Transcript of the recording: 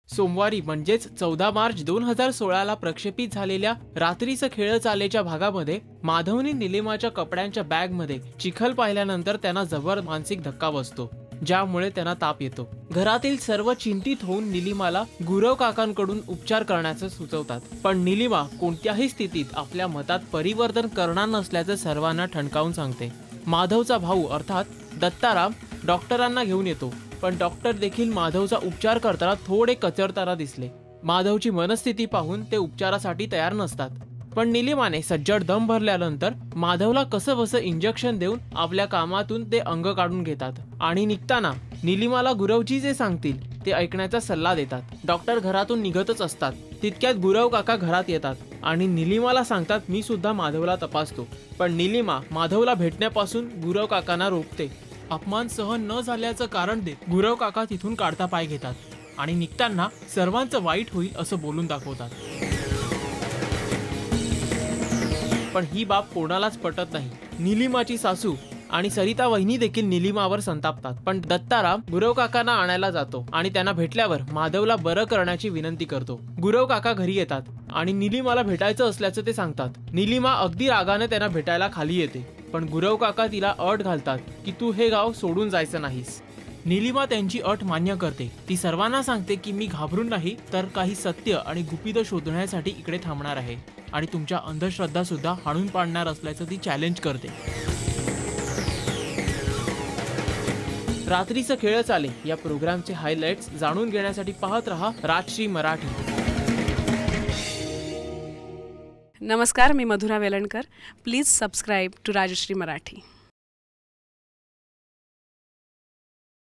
सोमवारी म्हणजेच 14 मार्च 2016ला प्रक्षेपित झालेल्या रात्रीचं खेळ चालेच्या भागामध्ये माधवने निलिमाच्या कपड्यांच्या बॅगमध्ये चिखल पाहिल्यानंतर त्यांना जबर मानसिक धक्का बसतो, ज्यामुळे त्यांना ताप येतो। घरातील सर्व चिंतित होऊन निलिमाला गुरव काकांकडून उपचार करण्याचं सुचवतात, पण निलिमा कोणत्याही स्थितीत आपल्या मतात परिवर्तन करणार नसल्याचं सर्वांना ठणकावून सांगते। माधवचा भाऊ अर्थात दत्ताराम डॉक्टरांना घेऊन येतो, पण डॉक्टर देखील माधवचा उपचार करताना थोडे कचरताना दिसले। माधवची मनस्थिती पाहून ते उपचारासाठी तयार नसतात, पण निलिमाने सज्जड दम भरल्यानंतर माधवला कसंबसं इंजेक्शन देऊन आपल्या कामातून ते अंग काढून घेतात आणि निघताना निलिमाला गुरवजी जे सांगतील ते ऐकण्याचा सल्ला देतात। डॉक्टर घरातून निघतच असतात, तितक्यात गुरव काका घरात येतात आणि निलिमाला सांगतात मी सुद्धा माधवला तपासतो, पण निलिमा माधवला भेटण्यापासून गुरव काकांना रोखते। अपमान सहन न झाल्याचं कारण देत गुरव काका तिथून काढता पाय घेतात आणि निघताना सर्वांचं वाईट होईल असं बोलून दाखवतात। पण ही बाब कोणालाच पटत नाही। निलिमाची सासू आणि सरिता वहिनी देखील निलिमावर संतापतात, पण दत्ताराम गुरव काकांना आणायला जातो आणि त्यांना भेटल्यावर माधवला बरं करण्याची विनंती करतो। गुरव काका घरी येतात आणि निलिमाला भेटायचं असल्याचं ते सांगतात। निलिमा अगदी रागाने त्यांना भेटायला खाली येते, पण गुरव काका तिला अट घालतात की तू हे गाव सोडून जायचं नाहीस। निलिमा त्यांची अट मान्य करते। ती सर्वांना सांगते की मी घाबरून नाही तर काही सत्य आणि गुपितं शोधण्यासाठी इकडे थांबणार आहे आणि तुमच्या अंधश्रद्धा सुद्धा हाणून पाडणार असल्याचं ती चॅलेंज करते। रात्रीचं खेळ चाले या प्रोग्रामचे हायलाइट्स जाणून घेण्यासाठी पाहत रहा राजश्री मराठी। नमस्कार, मी Madhura Welankar. Please subscribe to Rajshri Marathi.